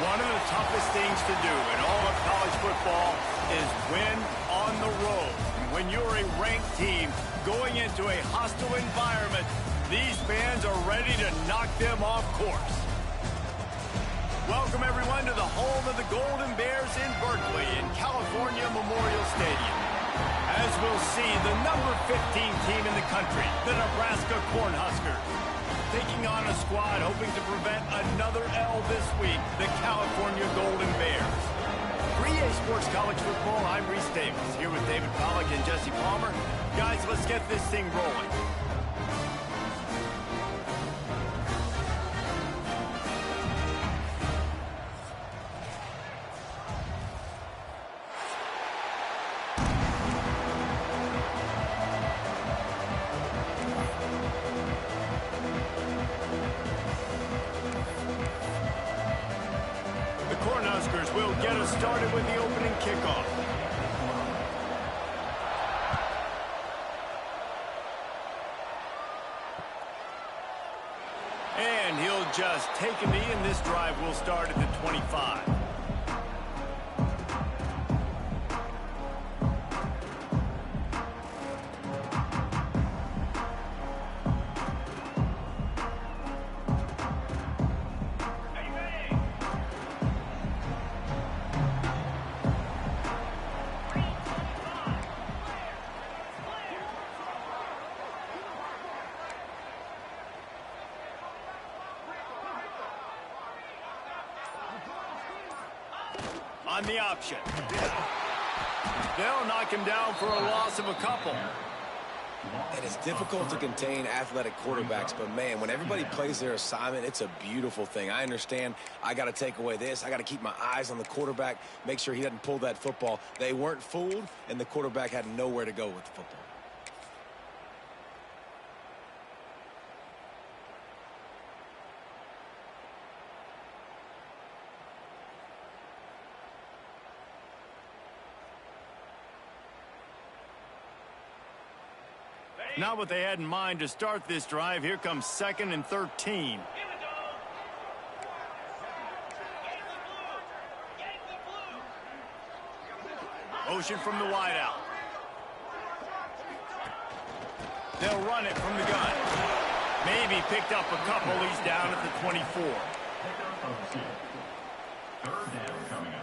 One of the toughest things to do in all of college football is win on the road. And when you're a ranked team going into a hostile environment, these fans are ready to knock them off course. Welcome, everyone, to the home of the Golden Bears in Berkeley in California Memorial Stadium. As we'll see, the number 15 team in the country, the Nebraska Cornhuskers, taking on a squad hoping to prevent another L this week, the California Golden Bears. 3A Sports College Football, I'm Reese Davis, here with David Pollack and Jesse Palmer. Guys, let's get this thing rolling. Cornhuskers will get us started with the opening kickoff. And he'll just take a knee, and this drive will start at the 25. On the option. They'll knock him down for a loss of a couple. And it's difficult to contain athletic quarterbacks, but, man, when everybody plays their assignment, it's a beautiful thing. I understand I got to take away this. I got to keep my eyes on the quarterback, make sure he doesn't pull that football. They weren't fooled, and the quarterback had nowhere to go with the football. Not what they had in mind to start this drive. Here comes 2nd and 13. Motion from the wideout. They'll run it from the gun. Maybe picked up a couple. He's down at the 24. Third down coming up.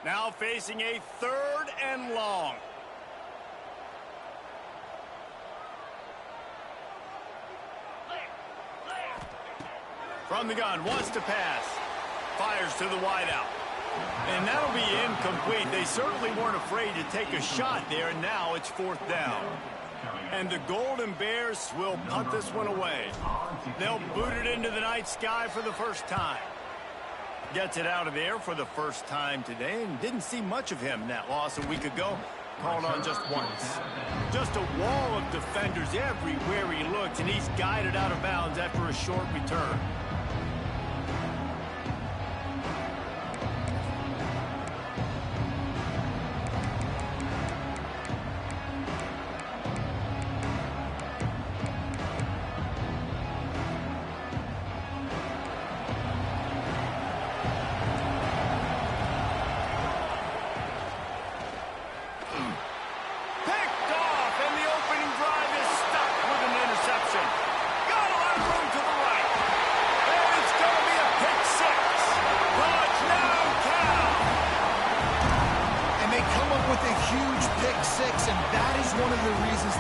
Now facing a 3rd and long. From the gun, wants to pass. Fires to the wideout. And that'll be incomplete. They certainly weren't afraid to take a shot there, and now it's 4th down. And the Golden Bears will punt this one away. They'll boot it into the night sky for the first time. Gets it out of there for the first time today, and didn't see much of him in that loss a week ago. Called on just once. Just a wall of defenders everywhere he looked, and he's guided out of bounds after a short return.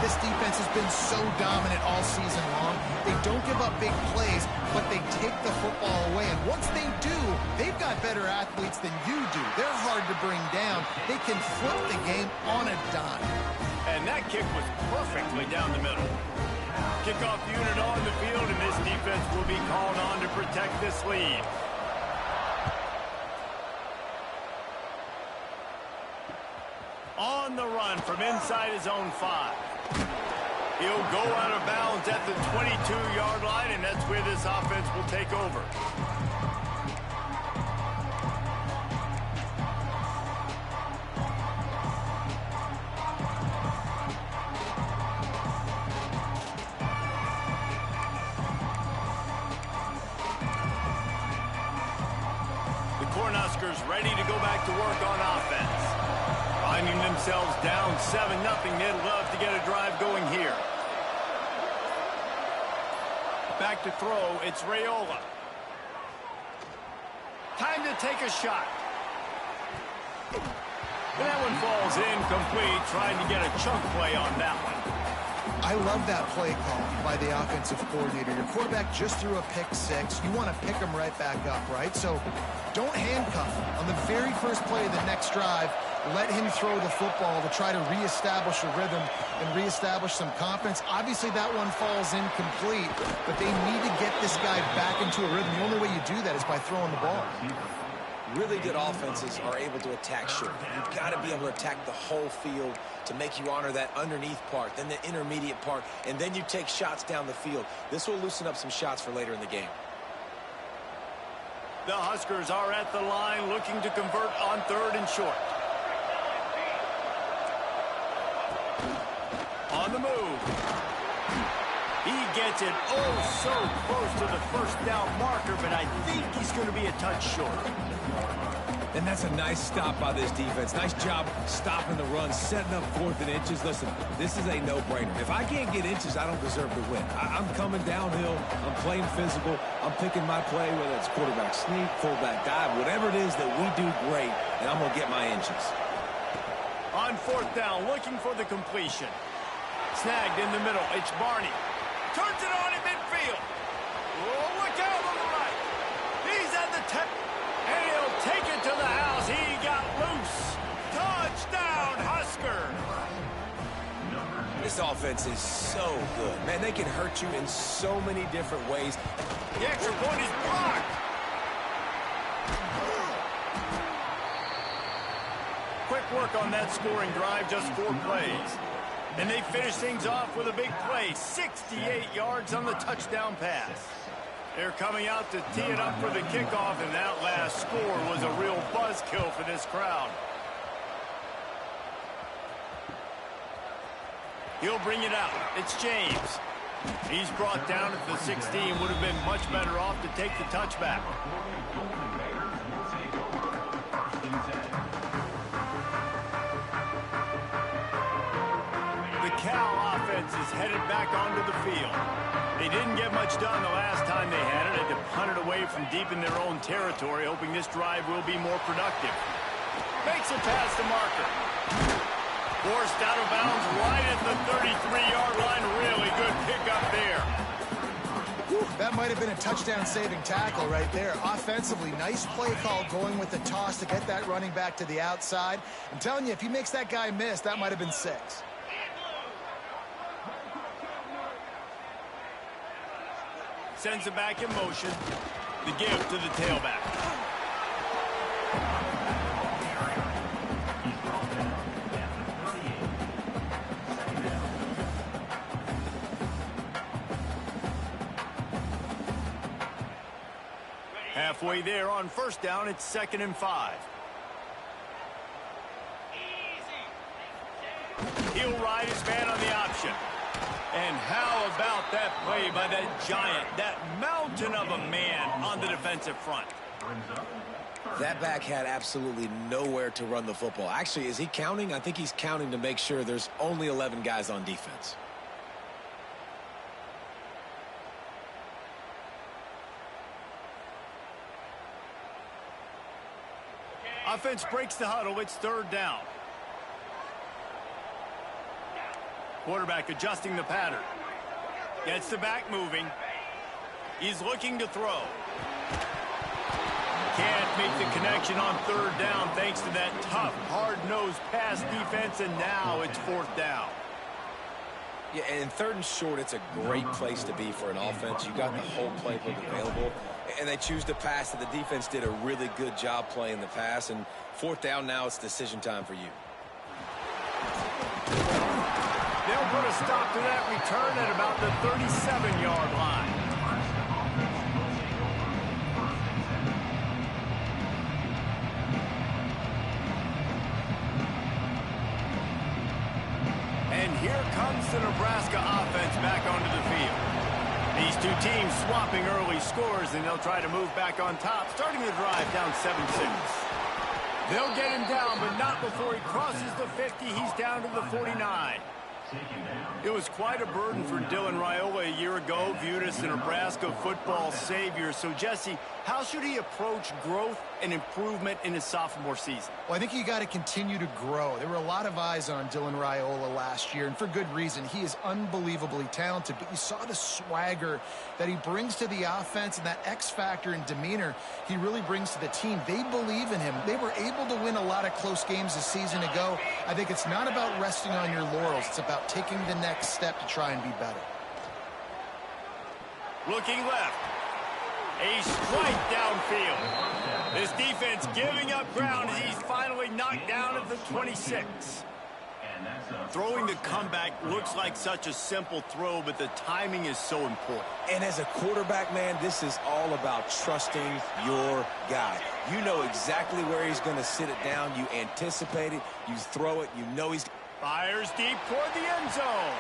This defense has been so dominant all season long. They don't give up big plays, but they take the football away. And once they do, they've got better athletes than you do. They're hard to bring down. They can flip the game on a dime. And that kick was perfectly down the middle. Kickoff unit on the field, and this defense will be called on to protect this lead. On the run from inside his own 5. He'll go out of bounds at the 22-yard line, and that's where this offense will take over. The Cornhuskers ready to go back to work on offense. Finding themselves down 7-0, they'd love to get a drive going here. Back to throw, it's Raiola. Time to take a shot. And that one falls incomplete, trying to get a chunk play on that one. I love that play call by the offensive coordinator. Your quarterback just threw a pick six. You want to pick him right back up, right? So don't handcuff him. On the very first play of the next drive, let him throw the football to try to reestablish a rhythm and reestablish some confidence. Obviously, that one falls incomplete, but they need to get this guy back into a rhythm. The only way you do that is by throwing the ball. Really good offenses are able to attack short. You've got to be able to attack the whole field to make you honor that underneath part, then the intermediate part, and then you take shots down the field. This will loosen up some shots for later in the game. The Huskers are at the line looking to convert on 3rd and short. On the move. He gets it so close to the first down marker, but I think he's going to be a touch short. And that's a nice stop by this defense. Nice job stopping the run, setting up 4th and inches. Listen, this is a no-brainer. If I can't get inches, I don't deserve to win. I'm coming downhill. I'm playing physical. I'm picking my play, whether it's quarterback sneak, fullback dive, whatever it is that we do great, and I'm going to get my inches. On 4th down, looking for the completion. Snagged in the middle. It's Barney. Turns it on in midfield. Oh, look out on the right. He's at the 10. And he'll take it to the house. He got loose. Touchdown, Husker. This offense is so good. Man, they can hurt you in so many different ways. The extra point is blocked. Quick work on that scoring drive, just 4 plays. And they finish things off with a big play, 68 yards on the touchdown pass. They're coming out to tee it up for the kickoff, and that last score was a real buzzkill for this crowd. He'll bring it out. It's James. He's brought down at the 16. Would have been much better off to take the touchback. The Cal offense is headed back onto the field. They didn't get much done the last time they had it. Had to punt it away from deep in their own territory, hoping this drive will be more productive. Makes a pass to Marker. Forced out of bounds right at the 33-yard line. Really good pickup there. Whew, that might have been a touchdown-saving tackle right there. Offensively, nice play call going with the toss to get that running back to the outside. I'm telling you, if he makes that guy miss, that might have been 6. Sends it back in motion. The give to the tailback. Halfway there on 1st down, it's 2nd and 5. He'll ride his man on the option. And how about that play by that giant, that mountain of a man on the defensive front? That back had absolutely nowhere to run the football. Actually, is he counting? I think he's counting to make sure there's only 11 guys on defense. Offense breaks the huddle. It's 3rd down. Quarterback adjusting the pattern. Gets the back moving. He's looking to throw. Can't make the connection on 3rd down thanks to that tough, hard-nosed pass defense, and now it's 4th down. Yeah, and 3rd and short, it's a great place to be for an offense. You got the whole playbook available, and they choose to pass, and the defense did a really good job playing the pass, and 4th down now, it's decision time for you. They'll put a stop to that return at about the 37-yard line. And here comes the Nebraska offense back onto the field. These two teams swapping early scores, and they'll try to move back on top, starting the drive down 7-6. They'll get him down, but not before he crosses the 50. He's down to the 49. It was quite a burden for Dylan Raiola a year ago, viewed as the Nebraska football savior. So, Jesse, how should he approach growth and improvement in his sophomore season? Well, I think you got to continue to grow. There were a lot of eyes on Dylan Raiola last year, and for good reason. He is unbelievably talented, but you saw the swagger that he brings to the offense and that X factor and demeanor he really brings to the team. They believe in him. They were able to win a lot of close games a season ago. I think it's not about resting on your laurels. It's about taking the next step to try and be better. Looking left. A strike downfield. This defense giving up ground as he's finally knocked down at the 26. Throwing the comeback looks like such a simple throw, but the timing is so important. And as a quarterback, man, this is all about trusting your guy. You know exactly where he's going to sit it down. You anticipate it. You throw it. You know he's... Fires deep toward the end zone.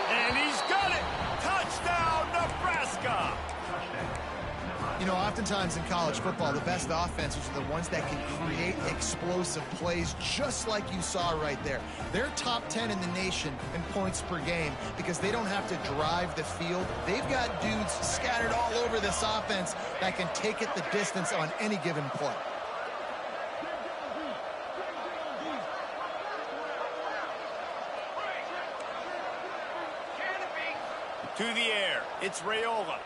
And he's got it. Touchdown, Nebraska. You know, oftentimes in college football, the best offenses are the ones that can create explosive plays, just like you saw right there. They're top 10 in the nation in points per game because they don't have to drive the field. They've got dudes scattered all over this offense that can take it the distance on any given play. To the air, it's Raiola.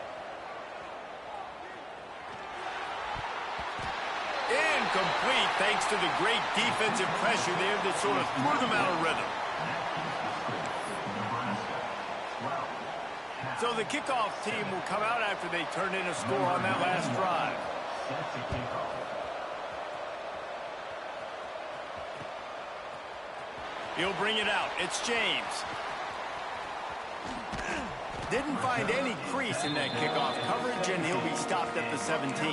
Incomplete thanks to the great defensive pressure there that sort of threw them out of rhythm. So the kickoff team will come out after they turn in a score on that last drive. He'll bring it out. It's James. Didn't find any crease in that kickoff coverage, and he'll be stopped at the 17.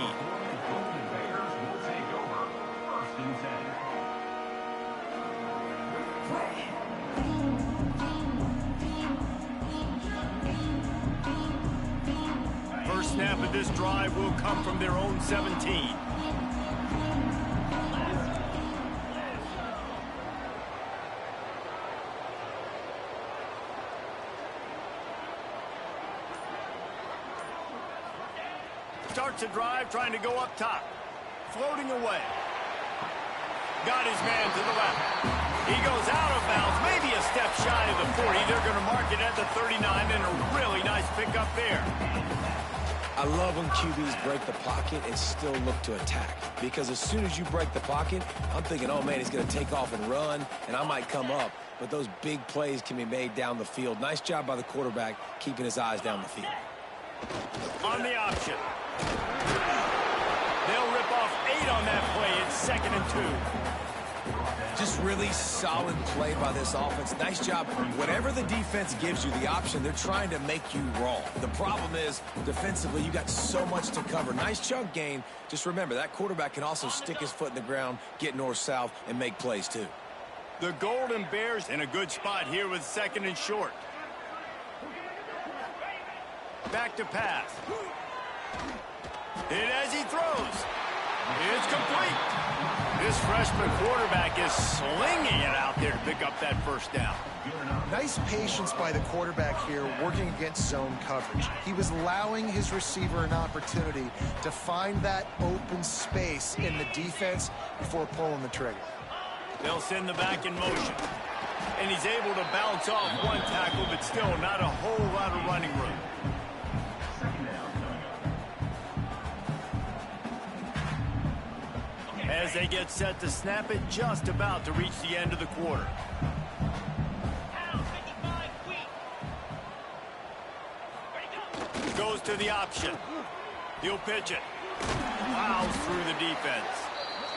First snap of this drive will come from their own 17. Starts a drive trying to go up top. Floating away. Got his man to the left. He goes out of bounds, maybe a step shy of the 40. They're going to mark it at the 39, and a really nice pickup there. I love when QBs break the pocket and still look to attack. Because as soon as you break the pocket, I'm thinking, oh, man, he's going to take off and run, and I might come up. But those big plays can be made down the field. Nice job by the quarterback keeping his eyes down the field. On the option. They'll rip off 8 on that play. It's 2nd and 2. Just really solid play by this offense. Nice job. Whatever the defense gives you the option, they're trying to make you wrong. The problem is, defensively, you got so much to cover. Nice chunk gain. Just remember, that quarterback can also stick his foot in the ground, get north-south, and make plays too. The Golden Bears in a good spot here with 2nd and short. Back to pass. Hit as he throws. It's complete. This freshman quarterback is slinging it out there to pick up that first down. Nice patience by the quarterback here working against zone coverage. He was allowing his receiver an opportunity to find that open space in the defense before pulling the trigger. They'll send the back in motion. And he's able to bounce off one tackle, but still not a whole lot of running room. As they get set to snap it, just about to reach the end of the quarter. Goes to the option. He'll pitch it. Plows through the defense.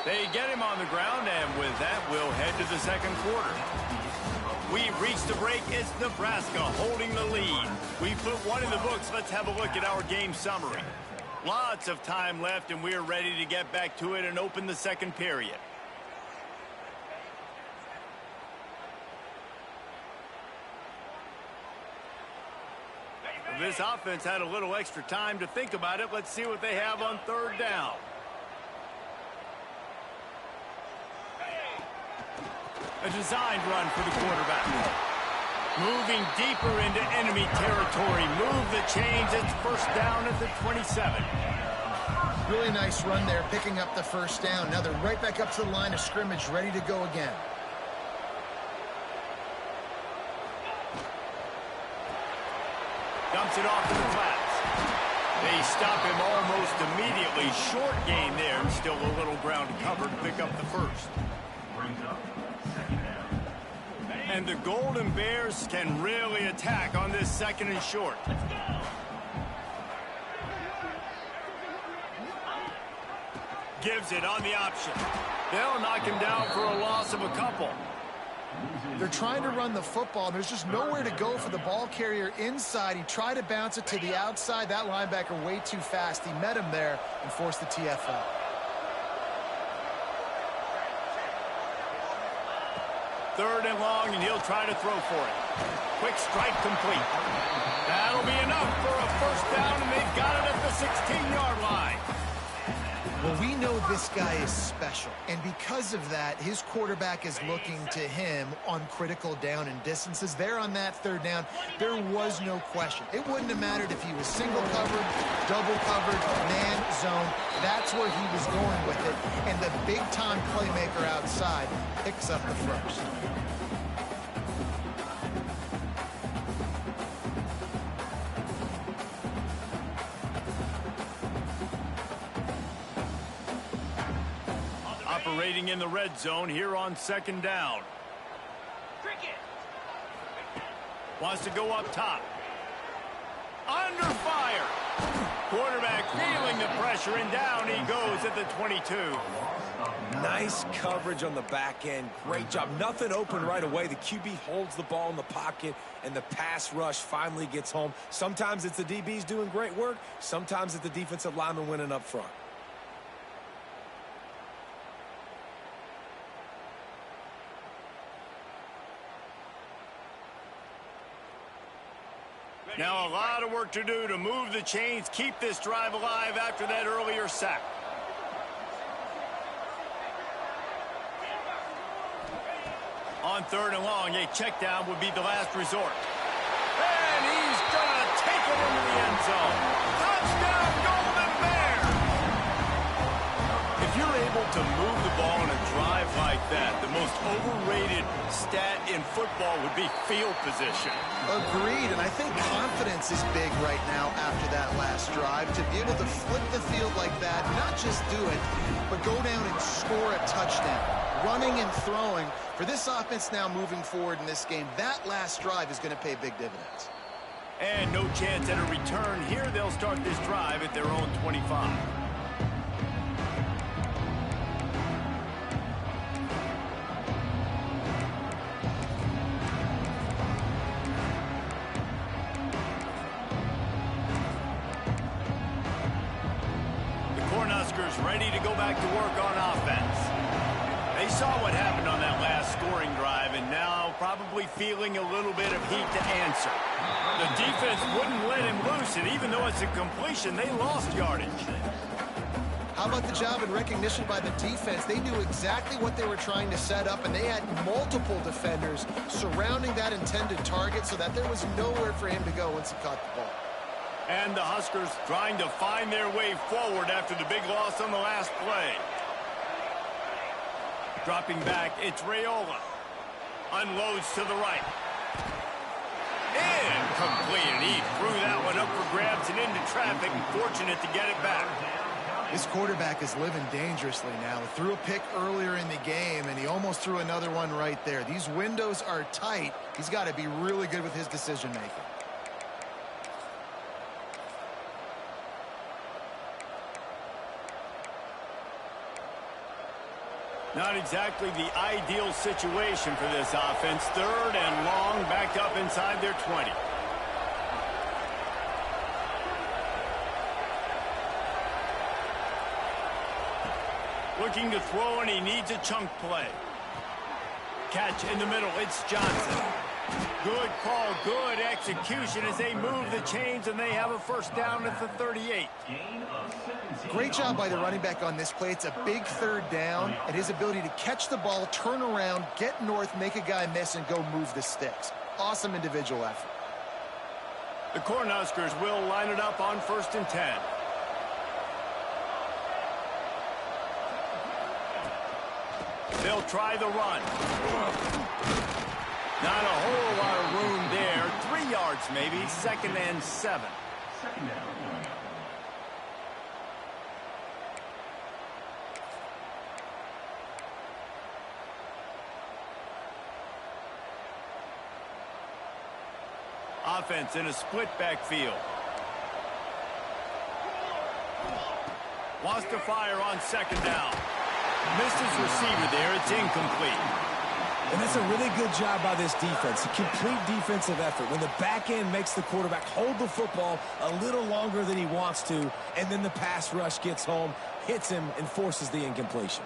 They get him on the ground, and with that, we'll head to the second quarter. We've reached the break. It's Nebraska holding the lead. We put one in the books. Let's have a look at our game summary. Lots of time left, and we're ready to get back to it and open the second period. This offense had a little extra time to think about it. Let's see what they have on third down. A designed run for the quarterback. Moving deeper into enemy territory. Move the chains. It's first down at the 27. Really nice run there, picking up the first down. Now they're right back up to the line of scrimmage, ready to go again. Dumps it off to the flats. They stop him almost immediately. Short gain there. Still a little ground to cover to pick up the first. And the Golden Bears can really attack on this second and short. Gives it on the option. They'll knock him down for a loss of a couple. They're trying to run the football. There's just nowhere to go for the ball carrier inside. He tried to bounce it to the outside. That linebacker way too fast. He met him there and forced the TFL. Third and long, and he'll try to throw for it. Quick strike complete. That'll be enough for a first down, and they've got it at the 16-yard line. Well, we know this guy is special, and because of that, his quarterback is looking to him on critical down and distances. There on that third down, there was no question. It wouldn't have mattered if he was single covered, double covered, man zone. That's where he was going with it, and the big-time playmaker outside picks up the first. Operating in the red zone here on second down. Wants to go up top. Under fire. Quarterback feeling the pressure, and down he goes at the 22. Nice coverage on the back end. Great job. Nothing open right away. The QB holds the ball in the pocket, and the pass rush finally gets home. Sometimes it's the DBs doing great work. Sometimes it's the defensive lineman winning up front. Now a lot of work to do to move the chains, keep this drive alive after that earlier sack. On third and long, a check down would be the last resort. And he's going to take it into the end zone. Touchdown, Golden Bears! If you're able to move the ball in a drive like that, the most overrated stat in football would be field position. Agreed, and I think confidence is big right now after that last drive. To be able to flip the field like that, not just do it, but go down and score a touchdown. Running and throwing. For this offense now moving forward in this game, that last drive is going to pay big dividends. And no chance at a return here. They'll start this drive at their own 25. Ready to go back to work on offense. They saw what happened on that last scoring drive, and now probably feeling a little bit of heat to answer. The defense wouldn't let him loose, and even though it's a completion, they lost yardage. How about the job and recognition by the defense? They knew exactly what they were trying to set up, and they had multiple defenders surrounding that intended target so that there was nowhere for him to go once he caught the ball. And the Huskers trying to find their way forward after the big loss on the last play. Dropping back, it's Raiola. Unloads to the right. Incomplete. He threw that one up for grabs and into traffic, and fortunate to get it back. This quarterback is living dangerously now. Threw a pick earlier in the game, and he almost threw another one right there. These windows are tight. He's got to be really good with his decision-making. Not exactly the ideal situation for this offense. 3rd and long, backed up inside their 20. Looking to throw, and he needs a chunk play. Catch in the middle. It's Johnson. Good call, good execution as they move the chains, and they have a first down at the 38. Great job by the running back on this play. It's a big 3rd down, and his ability to catch the ball, turn around, get north, make a guy miss, and go move the sticks. Awesome individual effort. The Cornhuskers will line it up on 1st and 10. They'll try the run. Not a whole lot of room there. 3 yards maybe. 2nd and 7. Offense in a split backfield. Wants to fire on 2nd down. Missed his receiver there. It's incomplete. And that's a really good job by this defense. A complete defensive effort. When the back end makes the quarterback hold the football a little longer than he wants to, and then the pass rush gets home, hits him, and forces the incompletion.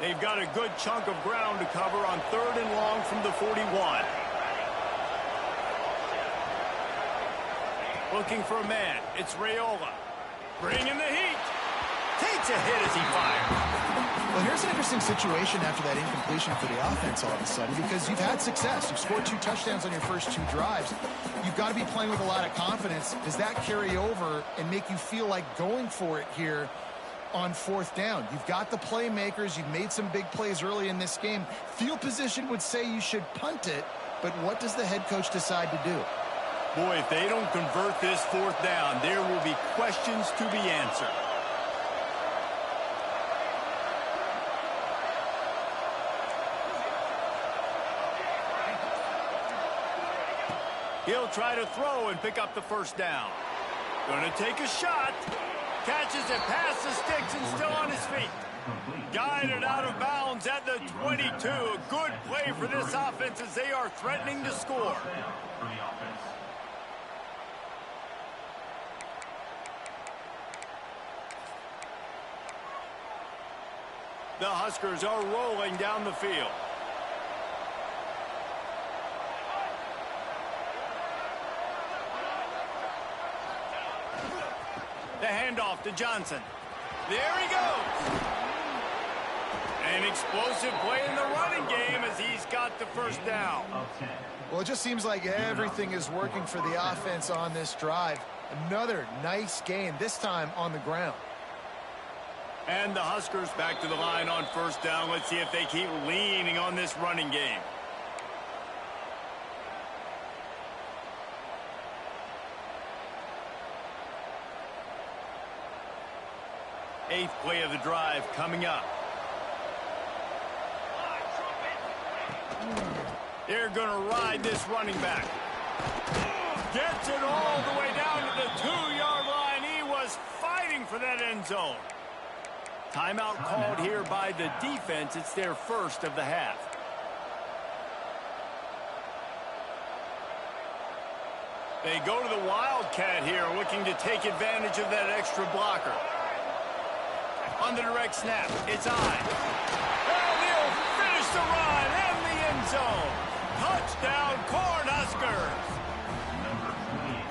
They've got a good chunk of ground to cover on 3rd and long from the 41. Looking for a man. It's Raiola. Bringing the heat. Takes a hit as he fires. Well, here's an interesting situation after that incompletion for the offense all of a sudden, because you've had success. You've scored 2 touchdowns on your first 2 drives. You've got to be playing with a lot of confidence. Does that carry over and make you feel like going for it here on 4th down? You've got the playmakers. You've made some big plays early in this game. Field position would say you should punt it, but what does the head coach decide to do? Boy, if they don't convert this 4th down, there will be questions to be answered. He'll try to throw and pick up the first down. Going to take a shot. Catches it past the sticks and still on his feet. Guided out of bounds at the 22. A good play for this offense as they are threatening to score. The Huskers are rolling down the field. The handoff to Johnson. There he goes. An explosive play in the running game as he's got the first down. Well, it just seems like everything is working for the offense on this drive. Another nice gain, this time on the ground. And the Huskers back to the line on first down. Let's see if they keep leaning on this running game. Eighth play of the drive coming up. They're going to ride this running back. Gets it all the way down to the 2-yard line. He was fighting for that end zone. Timeout called here by the defense. It's their first of the half. They go to the Wildcat here, looking to take advantage of that extra blocker. On the direct snap, it's on. And he'll finish the run in the end zone. Touchdown, Cornhuskers.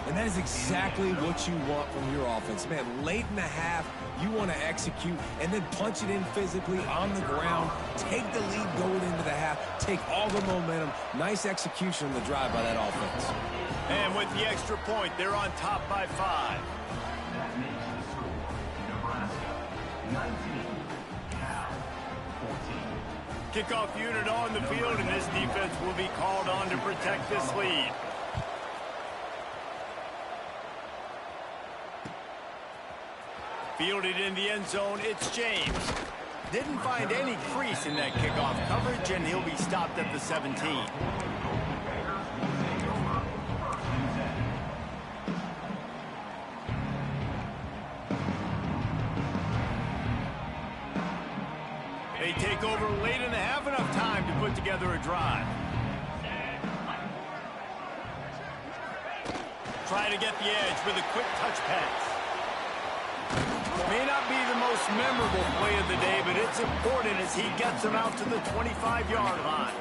And that is exactly what you want from your offense. Man, late in the half, you want to execute and then punch it in physically on the ground. Take the lead going into the half. Take all the momentum. Nice execution on the drive by that offense. And with the extra point, they're on top by 5. That makes the score Nebraska 19, Cal 14. Kickoff unit on the field, and this defense will be called on to protect this lead. Fielded in the end zone, it's James. Didn't find any crease in that kickoff coverage, and he'll be stopped at the 17. They take over late and they have enough time to put together a drive. Try to get the edge with a quick touch pass. May not be the most memorable play of the day, but it's important as he gets them out to the 25-yard line.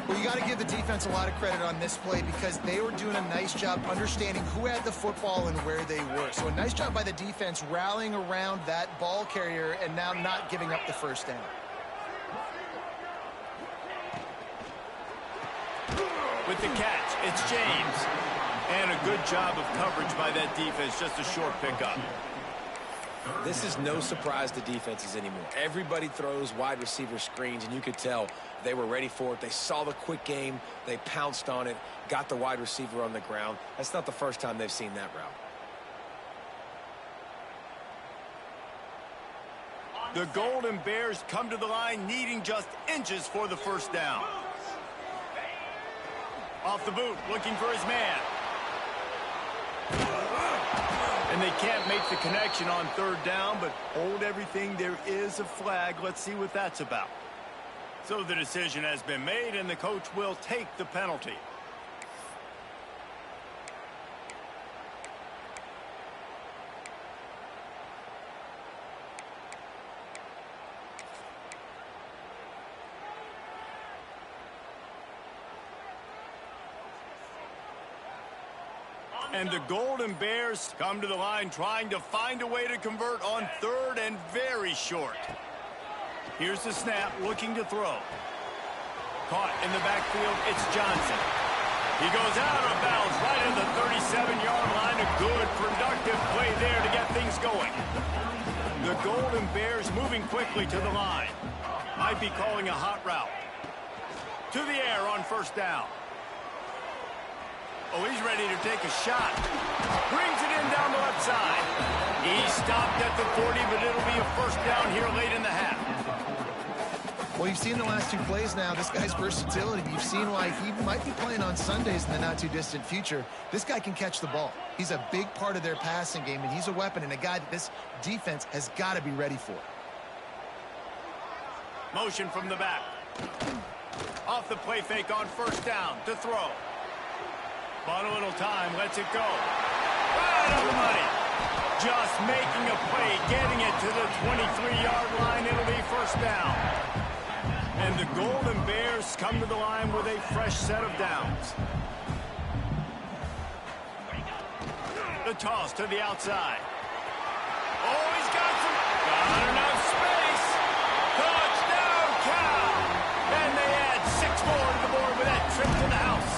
Well, you got to give the defense a lot of credit on this play because they were doing a nice job understanding who had the football and where they were. So a nice job by the defense rallying around that ball carrier and now not giving up the first down. With the catch, it's James. And a good job of coverage by that defense, just a short pickup. This is no surprise to defenses anymore. Everybody throws wide receiver screens, and you could tell they were ready for it. They saw the quick game. They pounced on it, got the wide receiver on the ground. That's not the first time they've seen that route. The Golden Bears come to the line needing just inches for the first down. Off the boot, looking for his man. And they can't make the connection on third down, but hold everything. There is a flag. Let's see what that's about. So the decision has been made, and the coach will take the penalty. And the Golden Bears come to the line trying to find a way to convert on third and very short. Here's the snap, looking to throw. Caught in the backfield, it's Johnson. He goes out of bounds right at the 37-yard line. A good, productive play there to get things going. The Golden Bears moving quickly to the line. Might be calling a hot route. To the air on first down. Oh, he's ready to take a shot. Brings it in down the left side. He stopped at the 40, but it'll be a first down here late in the half. Well, you've seen the last two plays now. This guy's versatility. You've seen why he might be playing on Sundays in the not-too-distant future. This guy can catch the ball. He's a big part of their passing game, and he's a weapon and a guy that this defense has got to be ready for. Motion from the back. Off the play fake on first down to throw. Bought a little time, lets it go. Right on the money. Just making a play, getting it to the 23-yard line. It'll be first down. And the Golden Bears come to the line with a fresh set of downs. The toss to the outside. Oh, he's got enough space. Touchdown, Cal. And they add 6 more to the board with that trip to the house.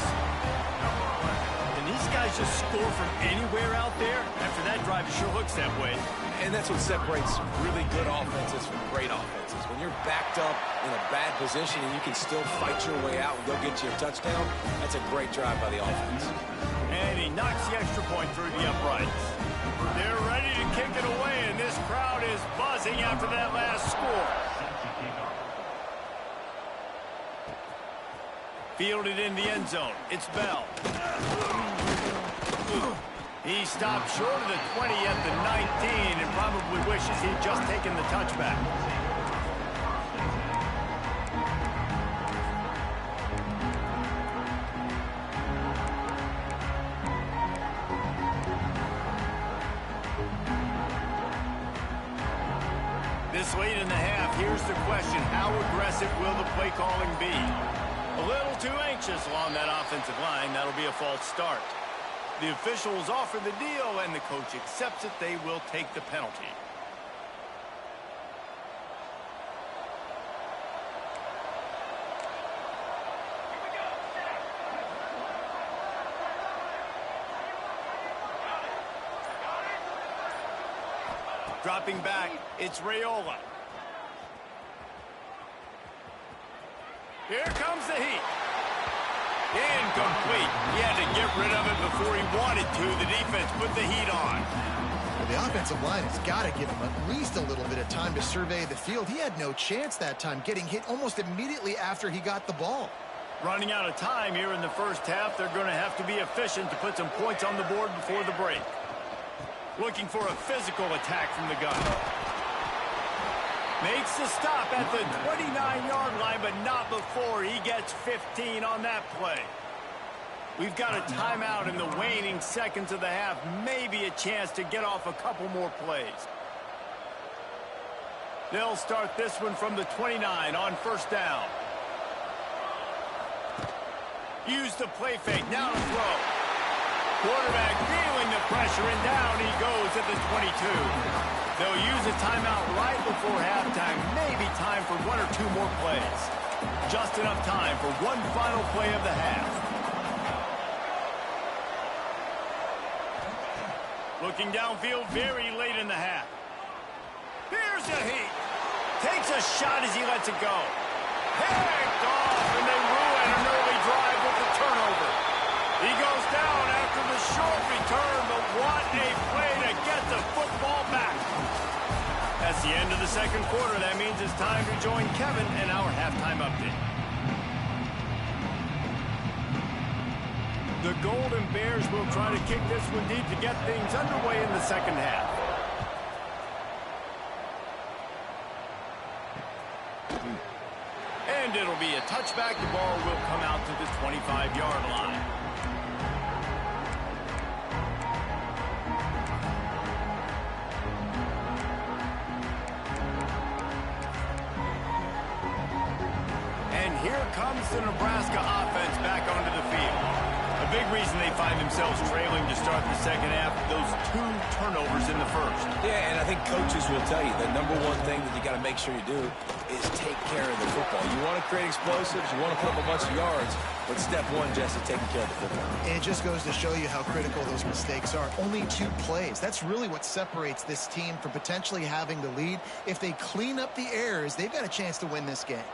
Guys just score from anywhere out there. After that drive, it sure looks that way. And that's what separates really good offenses from great offenses. When you're backed up in a bad position and you can still fight your way out and go get you a touchdown, that's a great drive by the offense. And he knocks the extra point through the uprights. They're ready to kick it away, and this crowd is buzzing after that last score. Fielded in the end zone. It's Bell. He stopped short of the 20 at the 19 and probably wishes he'd just taken the touchback. This late in the half, here's the question. How aggressive will the play calling be? A little too anxious along that offensive line. That'll be a false start. The officials offer the deal, and the coach accepts it. They will take the penalty. Dropping back, it's Raiola. Here comes the heat. Incomplete. He had to get rid of it before he wanted to. The defense put the heat on. Well, the offensive line has got to give him at least a little bit of time to survey the field. He had no chance that time, getting hit almost immediately after he got the ball. Running out of time here in the first half. They're going to have to be efficient to put some points on the board before the break. Looking for a physical attack from the gun. Makes the stop at the 29-yard line, but not before he gets 15 on that play. We've got a timeout in the waning seconds of the half. Maybe a chance to get off a couple more plays. They'll start this one from the 29 on first down. Use the play fake. Now to throw. Quarterback feeling the pressure, and down he goes at the 22. They'll use a timeout right before halftime. Maybe time for one or two more plays. Just enough time for one final play of the half. Looking downfield very late in the half. Here's the heat. Takes a shot as he lets it go. Picked off, and they ruin an early drive with the turnover. He goes down after the short return, but what a play to get the football back. That's the end of the second quarter. That means it's time to join Kevin in our halftime update. The Golden Bears will try to kick this one deep to get things underway in the second half. And it'll be a touchback. The ball will come out to the 25-yard line. And here comes the Nebraska offense back onto the field. A big reason they find themselves trailing to start the second half, those two turnovers in the first. Yeah, and I think coaches will tell you the number one thing that you got to make sure you do is take care of the football. You want to create explosives, you want to put up a bunch of yards, but step one, Jesse, taking care of the football. And it just goes to show you how critical those mistakes are. Only 2 plays. That's really what separates this team from potentially having the lead. If they clean up the errors, they've got a chance to win this game.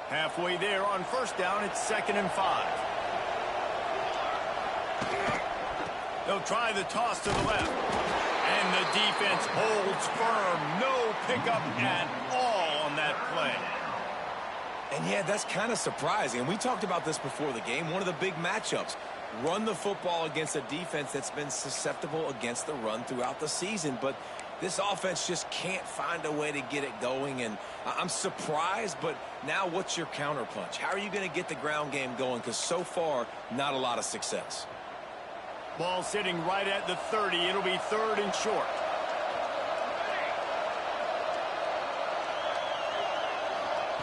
Halfway there on first down, it's 2nd and 5. They'll try the toss to the left. And the defense holds firm. No pickup at all on that play. And yeah, that's kind of surprising. And we talked about this before the game. One of the big matchups. Run the football against a defense that's been susceptible against the run throughout the season. But this offense just can't find a way to get it going. And I'm surprised, but now what's your counterpunch? How are you going to get the ground game going? Because so far, not a lot of success. Ball sitting right at the 30. It'll be 3rd and short.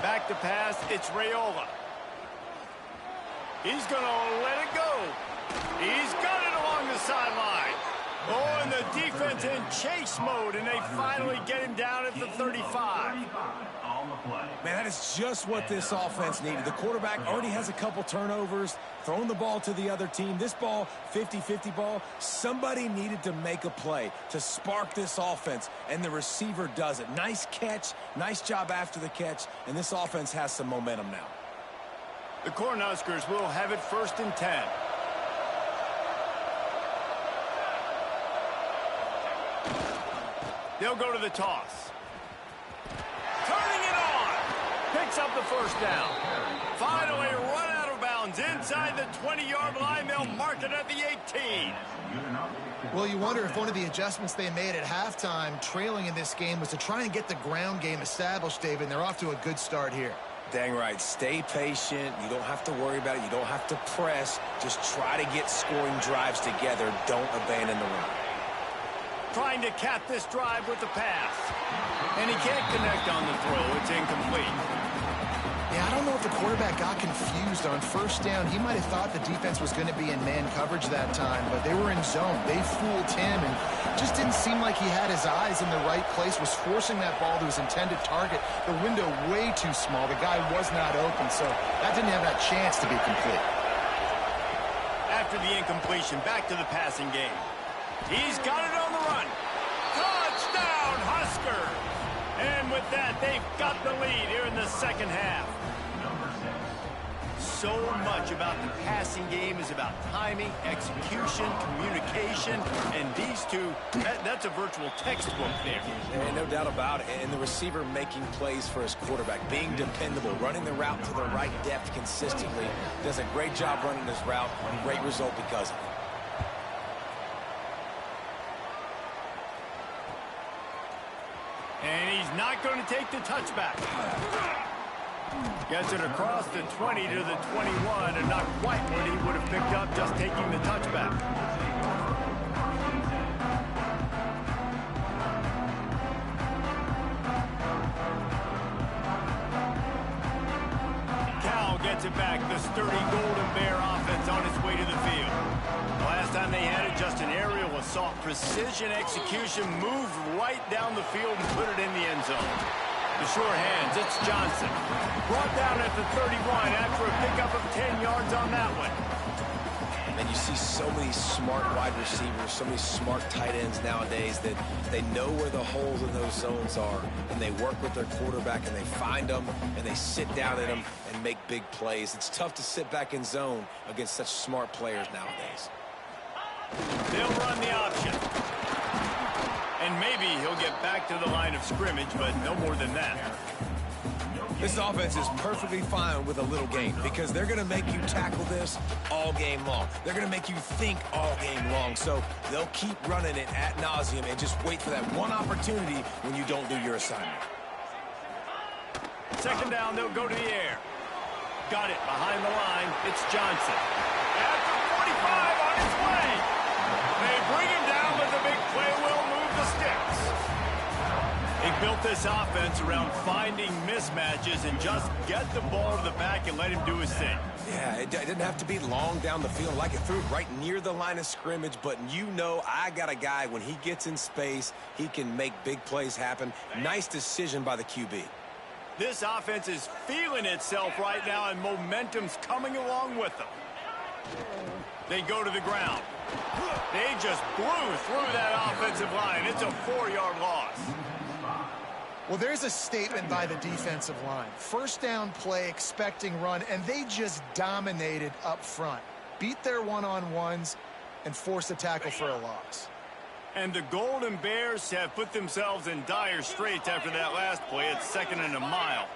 Back to pass, it's Raiola. He's going to let it go. He's got it along the sideline. Oh, and the defense in chase mode, and they finally get him down at the 35. On the play. Man, that is just what this offense needed. The quarterback already has a couple turnovers, throwing the ball to the other team. This ball, 50-50 ball, somebody needed to make a play to spark this offense, and the receiver does it. Nice catch, nice job after the catch, and this offense has some momentum now. The Cornhuskers will have it 1st and 10. They'll go to the toss. Turning it on. Picks up the first down. Finally run out of bounds inside the 20-yard line. They'll mark it at the 18. Well, you wonder if one of the adjustments they made at halftime, trailing in this game, was to try and get the ground game established, David, and they're off to a good start here. Dang right. Stay patient. You don't have to worry about it. You don't have to press. Just try to get scoring drives together. Don't abandon the run. Trying to cap this drive with the pass. And he can't connect on the throw. It's incomplete. Yeah, I don't know if the quarterback got confused on first down. He might have thought the defense was going to be in man coverage that time, but they were in zone. They fooled him, and just didn't seem like he had his eyes in the right place, was forcing that ball to his intended target. The window way too small. The guy was not open, so that didn't have that chance to be complete. After the incompletion, back to the passing game. He's got it on the run. Touchdown, Huskers! And with that, they've got the lead here in the second half. so much about the passing game is about timing, execution, communication, and these two, that's a virtual textbook there. Yeah, no doubt about it. And the receiver making plays for his quarterback, being dependable, running the route to the right depth consistently, does a great job running his route. Great result because of it. And he's not going to take the touchback. Gets it across the 20 to the 21, and not quite what he would have picked up just taking the touchback. Cal gets it back. The sturdy Golden Bear offense on its way to the field. Last time they had it, just an aerial assault. Precision execution, moved right down the field and put it in the end zone. The sure hands, it's Johnson. Brought down at the 31 after a pickup of 10 yards on that one. And you see so many smart wide receivers, so many smart tight ends nowadays that they know where the holes in those zones are, and they work with their quarterback, and they find them, and they sit down in them and make big plays. It's tough to sit back in zone against such smart players nowadays. They'll run the option. And maybe he'll get back to the line of scrimmage, but no more than that. This offense is perfectly fine with a little game because they're going to make you tackle this all game long. They're going to make you think all game long. So they'll keep running it ad nauseum and just wait for that one opportunity when you don't do your assignment. Second down, they'll go to the air. Got it behind the line. It's Johnson. At the 45 on his way. They bring him down, but the big play will move the sticks. He built this offense around finding mismatches and just get the ball to the back and let him do his thing. Yeah, it didn't have to be long down the field. Like it threw it right near the line of scrimmage, but you know I got a guy, when he gets in space, he can make big plays happen. Nice decision by the QB. This offense is feeling itself right now, and momentum's coming along with them. They go to the ground. They just blew through that offensive line. It's a 4-yard loss. Well, there's a statement by the defensive line. First down play, expecting run, and they just dominated up front. Beat their one-on-ones and forced a tackle for a loss. And the Golden Bears have put themselves in dire straits after that last play. It's 2nd and a mile.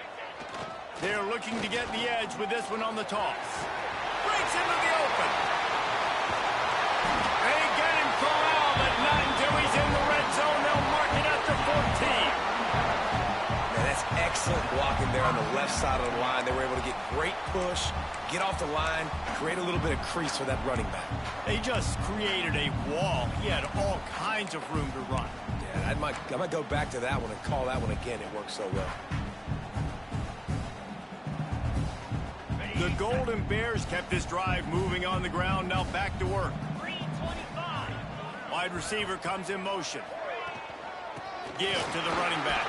They're looking to get the edge with this one on the toss. Breaks into the open. They get him corralled, but not until he's in the red zone. They'll mark it at the 14. Man, that's excellent blocking there on the left side of the line. They were able to get great push, get off the line, create a little bit of crease for that running back. They just created a wall. He had all kinds of room to run. Yeah, I might go back to that one and call that one again. It worked so well. The Golden Bears kept this drive moving on the ground. Now back to work. Wide receiver comes in motion. Give to the running back.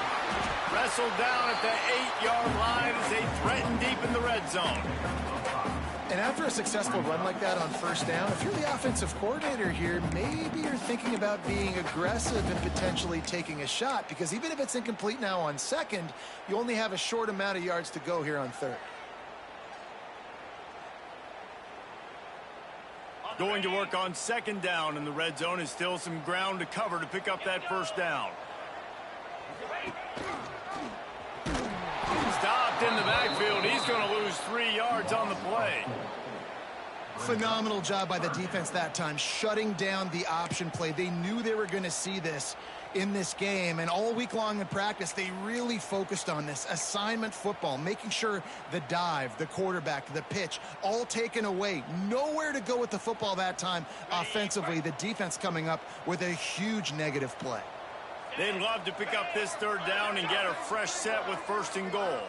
Wrestled down at the 8-yard line as they threaten deep in the red zone. And after a successful run like that on first down, if you're the offensive coordinator here, maybe you're thinking about being aggressive and potentially taking a shot, because even if it's incomplete now on second, you only have a short amount of yards to go here on third. Going to work on second down in the red zone, is still some ground to cover to pick up that first down. Stopped in the backfield. He's going to lose 3 yards on the play. Phenomenal job by the defense that time, shutting down the option play. They knew they were going to see this in this game, and all week long in practice, they really focused on this assignment football, making sure the dive, the quarterback, the pitch, all taken away. Nowhere to go with the football that time offensively. The defense coming up with a huge negative play. They'd love to pick up this third down and get a fresh set with 1st and goal.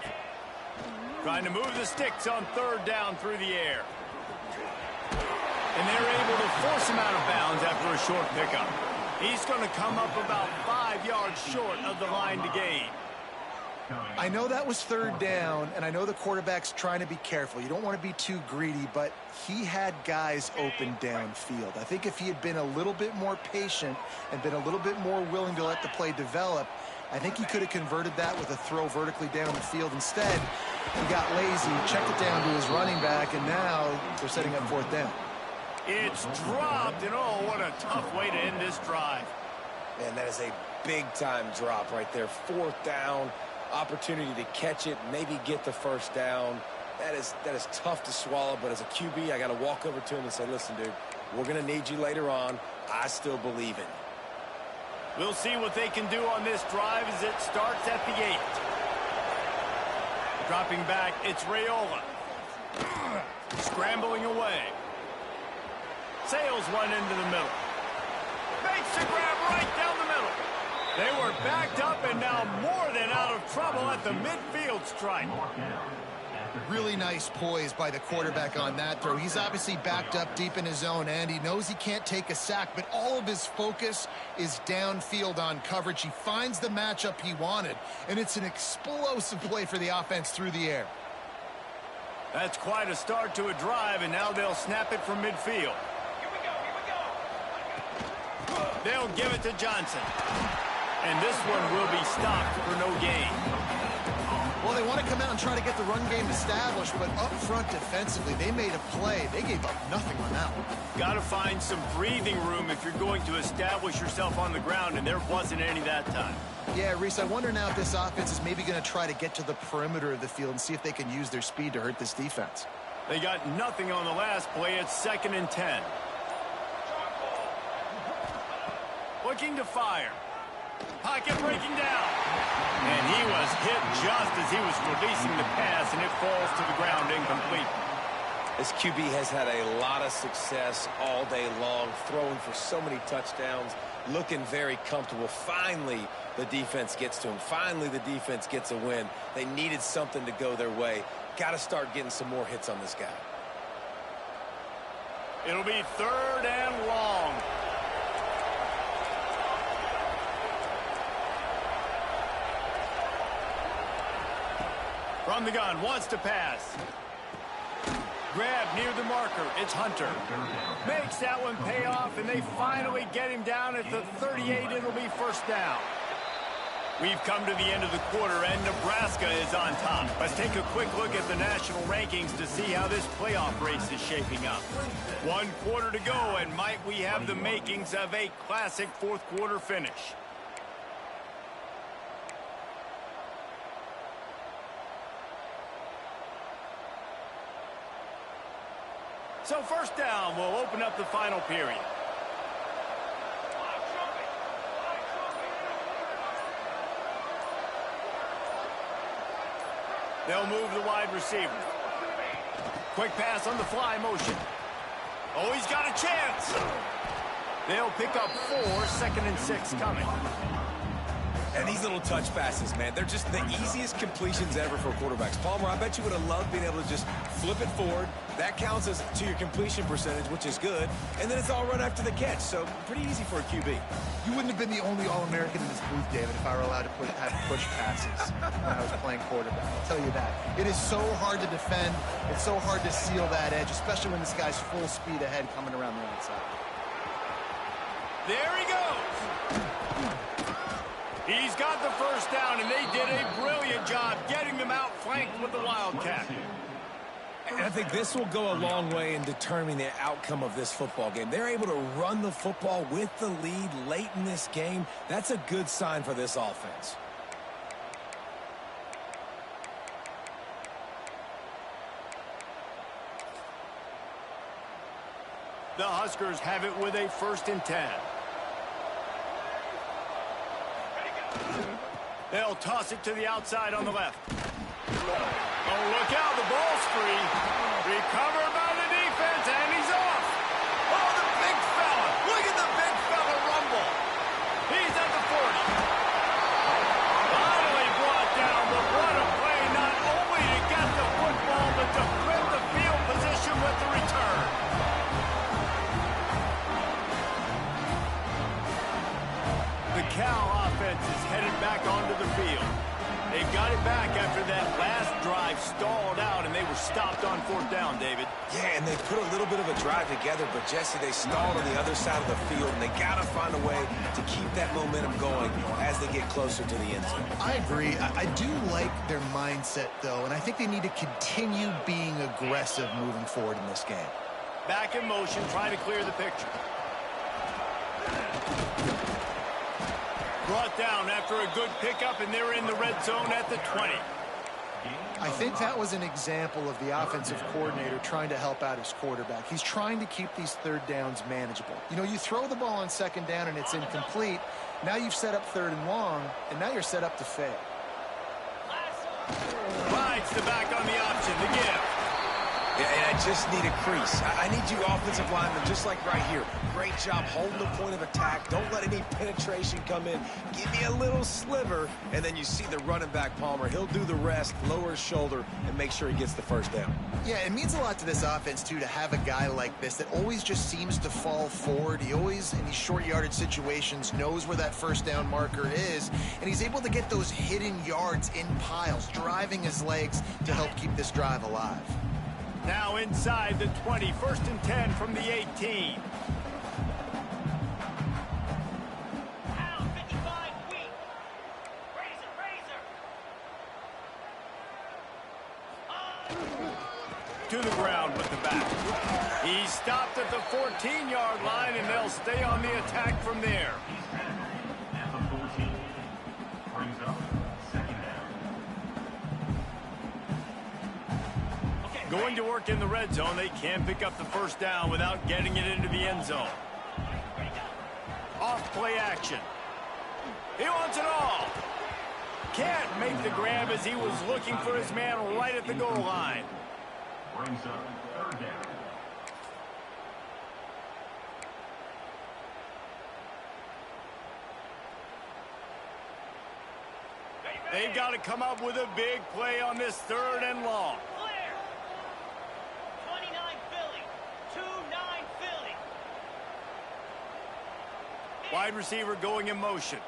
Trying to move the sticks on third down through the air. And they're able to force him out of bounds after a short pickup. He's going to come up about 5 yards short of the line to gain. I know that was third down, and I know the quarterback's trying to be careful. You don't want to be too greedy, but he had guys open downfield. I think if he had been a little bit more patient and been a little bit more willing to let the play develop, I think he could have converted that with a throw vertically down the field. Instead, he got lazy, checked it down to his running back, and now they're setting up fourth down. It's dropped, and oh, what a tough way to end this drive. Man, that is a big-time drop right there. Fourth down, opportunity to catch it, maybe get the first down. That is tough to swallow, but as a QB, I got to walk over to him and say, listen, dude, we're going to need you later on. I still believe in you. We'll see what they can do on this drive as it starts at the 8. Dropping back, it's Raiola. Scrambling away. Sails one into the middle. Makes the grab right down the middle. They were backed up and now more than out of trouble at the midfield stripe. Really nice poise by the quarterback on that throw. He's obviously backed up deep in his own end. He knows he can't take a sack, but all of his focus is downfield on coverage. He finds the matchup he wanted, and it's an explosive play for the offense through the air. That's quite a start to a drive, and now they'll snap it from midfield. They'll give it to Johnson. And this one will be stopped for no gain. Well, they want to come out and try to get the run game established, but up front defensively, they made a play. They gave up nothing on that one. Got to find some breathing room if you're going to establish yourself on the ground, and there wasn't any that time. Yeah, Reese, I wonder now if this offense is maybe going to try to get to the perimeter of the field and see if they can use their speed to hurt this defense. They got nothing on the last play. It's 2nd and 10. Looking to fire. Pocket breaking down. And he was hit just as he was releasing the pass, and it falls to the ground incomplete. This QB has had a lot of success all day long, throwing for so many touchdowns, looking very comfortable. Finally, the defense gets to him. Finally, the defense gets a win. They needed something to go their way. Got to start getting some more hits on this guy. It'll be 3rd and long. From the gun, wants to pass. Grab near the marker, it's Hunter. Makes that one pay off, and they finally get him down at the 38. It'll be 1st down. We've come to the end of the quarter, and Nebraska is on top. Let's take a quick look at the national rankings to see how this playoff race is shaping up. 1 quarter to go, and might we have the makings of a classic 4th quarter finish. So 1st down will open up the final period. They'll move the wide receiver. Quick pass on the fly motion. Oh, he's got a chance. They'll pick up 4, 2nd and 6 coming. And these little touch passes, man, they're just the easiest completions ever for quarterbacks. Palmer, I bet you would have loved being able to just flip it forward. That counts as to your completion percentage, which is good. And then it's all run after the catch, so pretty easy for a QB. You wouldn't have been the only All-American in this booth, David, if I were allowed to have push passes when I was playing quarterback. I'll tell you that. It is so hard to defend. It's so hard to seal that edge, especially when this guy's full speed ahead coming around the outside. There he goes. He's got the 1st down, and they did a brilliant job getting them outflanked with the Wildcat. And I think this will go a long way in determining the outcome of this football game. They're able to run the football with the lead late in this game. That's a good sign for this offense. The Huskers have it with a 1st and 10. They'll toss it to the outside on the left. Oh, look out, the ball's free. Recovered by the defense, and he's off. Oh, the big fella. Look at the big fella rumble. He's at the 40. Finally brought down, but what a play, not only to get the football, but to flip the field position with the return. The Cal offense is headed back onto the field. They've got it back after that last drive stalled out, and they were stopped on 4th down, David. Yeah, and they put a little bit of a drive together, but, Jesse, they stalled on the other side of the field, and they got to find a way to keep that momentum going as they get closer to the end zone. I agree. I do like their mindset, though, and I think they need to continue being aggressive moving forward in this game. Back in motion, trying to clear the picture. Brought down after a good pickup, and they're in the red zone at the 20. I think that was an example of the offensive coordinator trying to help out his quarterback. He's trying to keep these 3rd downs manageable. You know, you throw the ball on 2nd down and it's incomplete. Now you've set up 3rd and long, and now you're set up to fail. Rides the back on the option, the give. Yeah, and I just need a crease. I need you offensive linemen, just like right here. Great job holding the point of attack. Don't let any penetration come in. Give me a little sliver, and then you see the running back, Palmer. He'll do the rest, lower his shoulder, and make sure he gets the 1st down. Yeah, it means a lot to this offense, too, to have a guy like this that always just seems to fall forward. He always, in these short yardage situations, knows where that 1st down marker is, and he's able to get those hidden yards in piles, driving his legs to help keep this drive alive. Now inside the 20, 1st and 10 from the 18. To the ground with the back. He stopped at the 14-yard line, and they'll stay on the attack from there. At the 14. Brings up 2nd down. Going to work in the red zone, they can pick up the 1st down without getting it into the end zone. Off play action. He wants it all. Can't make the grab as he was looking for his man right at the goal line. Brings up 3rd down. They've got to come up with a big play on this 3rd and long. Clear. 29 Philly. 2-9 Philly. Wide receiver going in motion.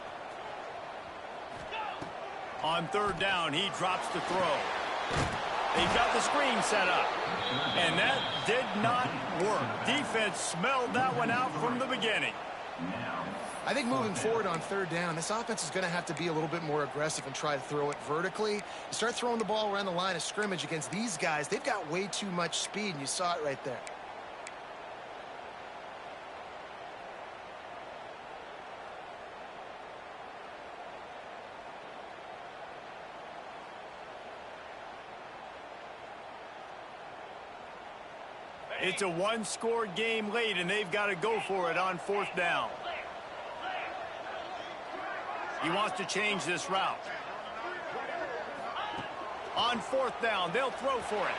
On 3rd down, he drops the throw. They've got the screen set up. And that did not work. Defense smelled that one out from the beginning. I think moving forward on 3rd down, this offense is going to have to be a little bit more aggressive and try to throw it vertically. You start throwing the ball around the line of scrimmage against these guys, they've got way too much speed, and you saw it right there. It's a one-score game late, and they've got to go for it on 4th down. He wants to change this route. On 4th down, they'll throw for it.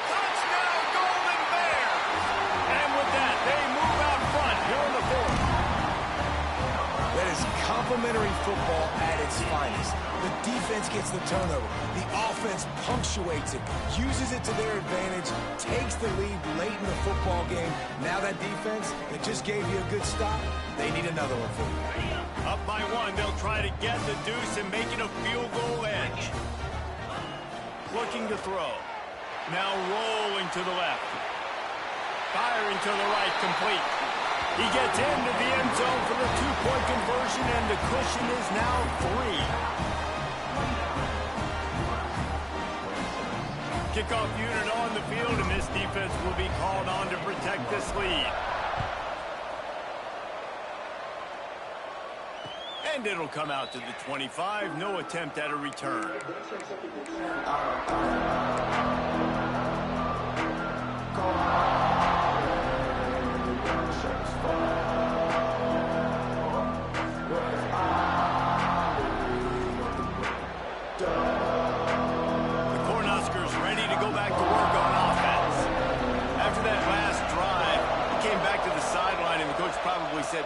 Touchdown, Golden Bears! And with that, they move out front here in the 4th. That is complimentary football at its finest. The defense gets the turnover. The offense punctuates it, uses it to their advantage, takes the lead late in the football game. Now that defense that just gave you a good stop, they need another one for you. Up by 1, they'll try to get the deuce and make it a field goal edge. Looking to throw. Now rolling to the left. Firing to the right, complete. He gets into the end zone for the 2-point conversion, and the cushion is now 3. Kickoff unit on the field, and this defense will be called on to protect this lead. And it'll come out to the 25. No attempt at a return. Said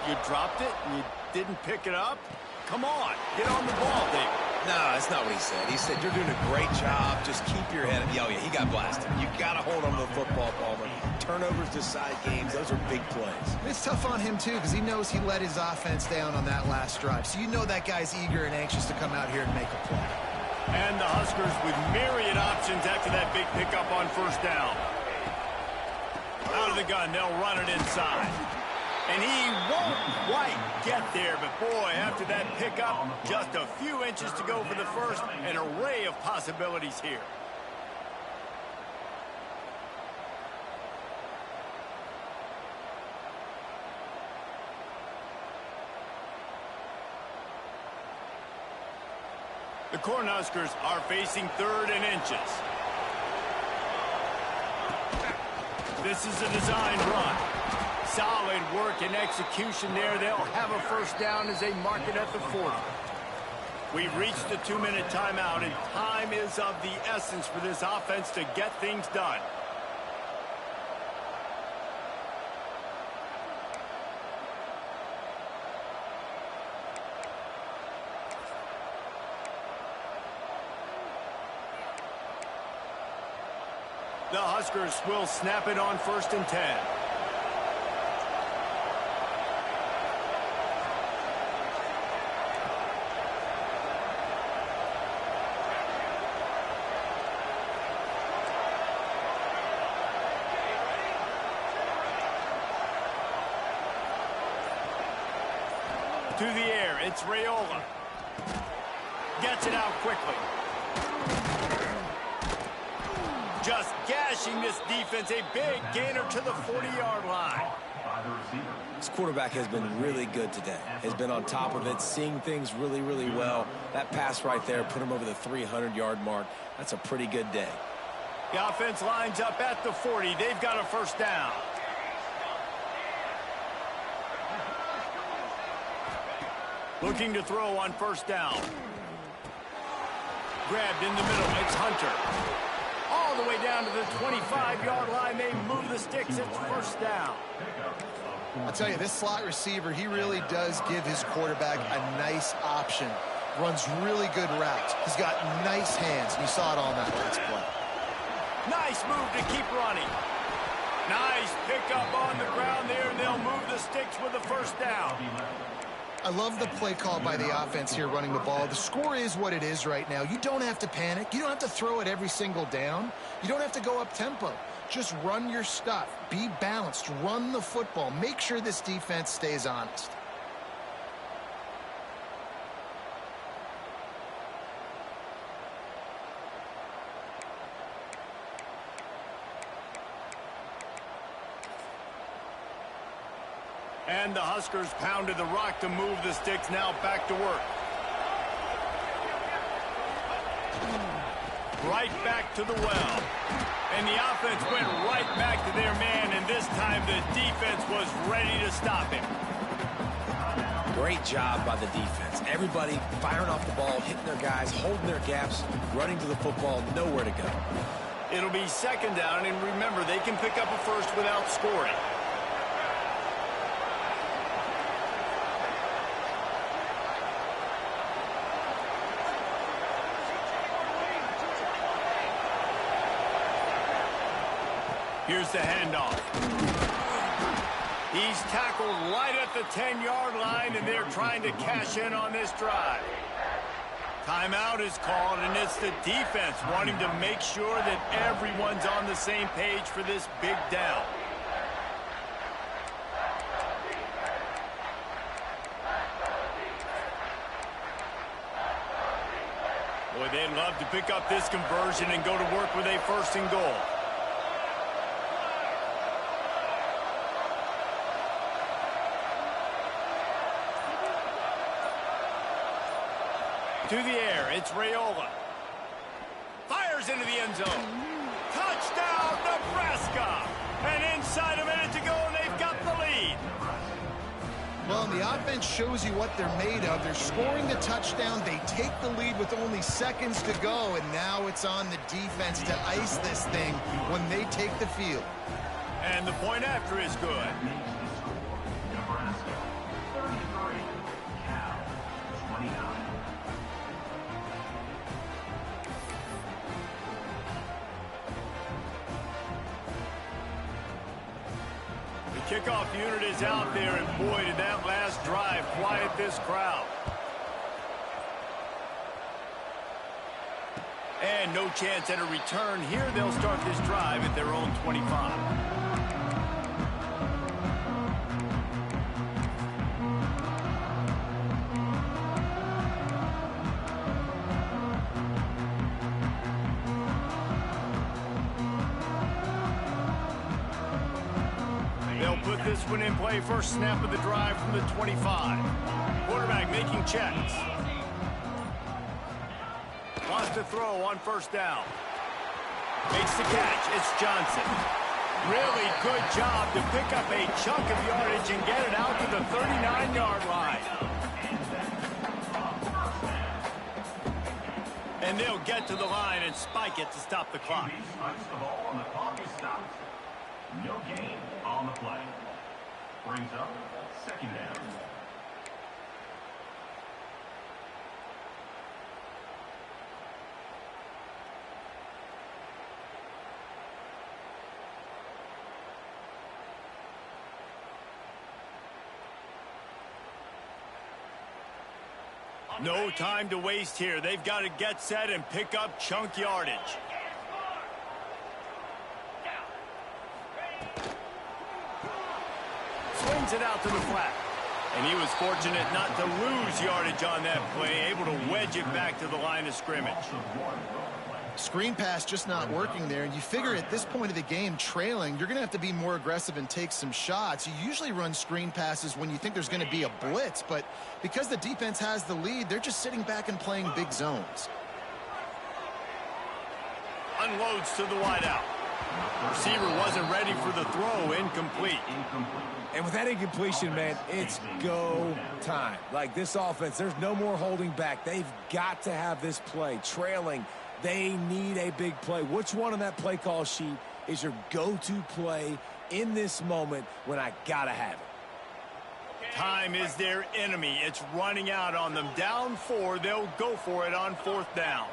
you dropped it and you didn't pick it up? Come on, get on the ball, David. No, that's not what he said. He said, you're doing a great job. Just keep your head up. Oh, yeah, he got blasted. You got to hold on to the football, Palmer. Turnovers decide games. Those are big plays. It's tough on him, too, because he knows he let his offense down on that last drive. So you know that guy's eager and anxious to come out here and make a play. And the Huskers with myriad options after that big pickup on first down. Out of the gun, they'll run it inside. And he won't quite get there, but boy, after that pickup, just a few inches to go for the first, an array of possibilities here. The Cornhuskers are facing 3rd and inches. This is a design run. Solid work and execution there. They'll have a first down as they mark it at the 40. We've reached the 2-minute timeout, and time is of the essence for this offense to get things done. The Huskers will snap it on 1st and 10. To the air, it's Raiola. Gets it out quickly. Just gashing this defense, a big gainer to the 40-yard line. This quarterback has been really good today. Has been on top of it, seeing things really, really well. That pass right there put him over the 300-yard mark. That's a pretty good day. The offense lines up at the 40. They've got a first down. Looking to throw on first down. Grabbed in the middle. It's Hunter. All the way down to the 25-yard line. They move the sticks. It's first down. I'll tell you, this slot receiver, he really does give his quarterback a nice option. Runs really good routes. He's got nice hands. You saw it all in that last play. Nice move to keep running. Nice pickup on the ground there, and they'll move the sticks with the first down. I love the play call by the offense here running the ball. The score is what it is right now. You don't have to panic. You don't have to throw it every single down. You don't have to go up tempo. Just run your stuff. Be balanced. Run the football. Make sure this defense stays honest. And the Huskers pounded the rock to move the sticks. Now back to work. Right back to the well. And the offense went right back to their man, and this time the defense was ready to stop him. Great job by the defense. Everybody firing off the ball, hitting their guys, holding their gaps, running to the football, nowhere to go. It'll be second down, and remember, they can pick up a first without scoring. Here's the handoff. He's tackled right at the 10-yard line, and they're trying to cash in on this drive. Timeout is called, and it's the defense wanting to make sure that everyone's on the same page for this big down. Boy, they'd love to pick up this conversion and go to work with a first and goal. To the air, it's Raiola. Fires into the end zone. Touchdown, Nebraska! And inside a minute to go, and they've got the lead. Well, and the offense shows you what they're made of. They're scoring the touchdown. They take the lead with only seconds to go, and now it's on the defense to ice this thing when they take the field. And the point after is good. kickoff unit is out there, and boy, did that last drive quiet this crowd. And no chance at a return here. They'll start this drive at their own 25. Put this one in play. First snap of the drive from the 25. Quarterback making checks. Wants to throw on first down. Makes the catch. It's Johnson. Really good job to pick up a chunk of yardage and get it out to the 39-yard line. And they'll get to the line and spike it to stop the clock. Spikes the ball and the clock is stopped. No gain on the play. Brings up second down. No time to waste here. They've got to get set and pick up chunk yardage. Swings it out to the flat. And he was fortunate not to lose yardage on that play, able to wedge it back to the line of scrimmage. Screen pass just not working there. And you figure at this point of the game, trailing, you're going to have to be more aggressive and take some shots. You usually run screen passes when you think there's going to be a blitz. But because the defense has the lead, they're just sitting back and playing big zones. Unloads to the wideout. Receiver wasn't ready for the throw. Incomplete. And with that incompletion, man, it's go time. Like this offense, there's no more holding back. They've got to have this play. Trailing, they need a big play. Which one on that play call sheet is your go-to play in this moment when I gotta have it? Time is their enemy. It's running out on them. Down 4, they'll go for it on fourth down.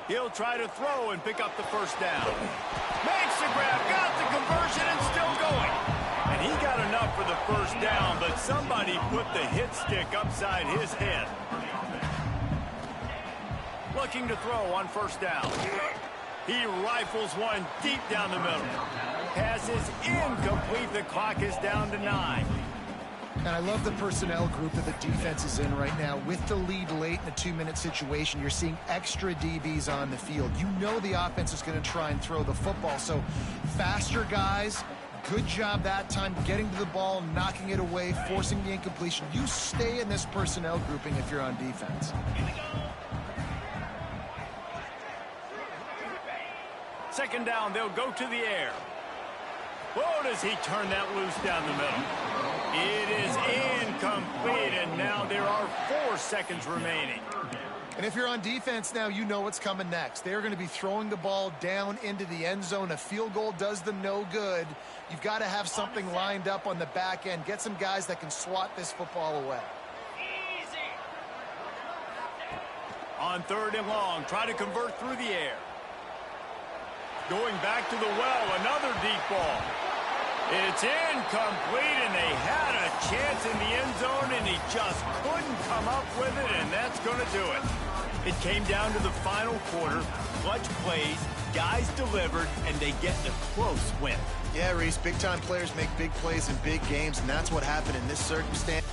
He'll try to throw and pick up the first down. Makes the grab, got the conversion, and still going. And he got enough for the first down, but somebody put the hit stick upside his head. Looking to throw on first down. He rifles one deep down the middle. Pass is incomplete. The clock is down to 9. And I love the personnel group that the defense is in right now. With the lead late in a 2-minute situation, you're seeing extra DBs on the field. You know the offense is going to try and throw the football. So faster guys, good job that time getting to the ball, knocking it away, forcing the incompletion. You stay in this personnel grouping if you're on defense. Second down, they'll go to the air. Whoa, does he turn that loose down the middle? It is incomplete, and now there are 4 seconds remaining. And if you're on defense now, you know what's coming next. They're going to be throwing the ball down into the end zone. A field goal does them no good. You've got to have something lined up on the back end. Get some guys that can swat this football away. On third and long, try to convert through the air. Going back to the well, another deep ball. It's incomplete, and they had a chance in the end zone, and he just couldn't come up with it, and that's going to do it. It came down to the final quarter. Clutch plays, guys delivered, and they get the close win. Yeah, Reese, big-time players make big plays in big games, and that's what happened in this circumstance.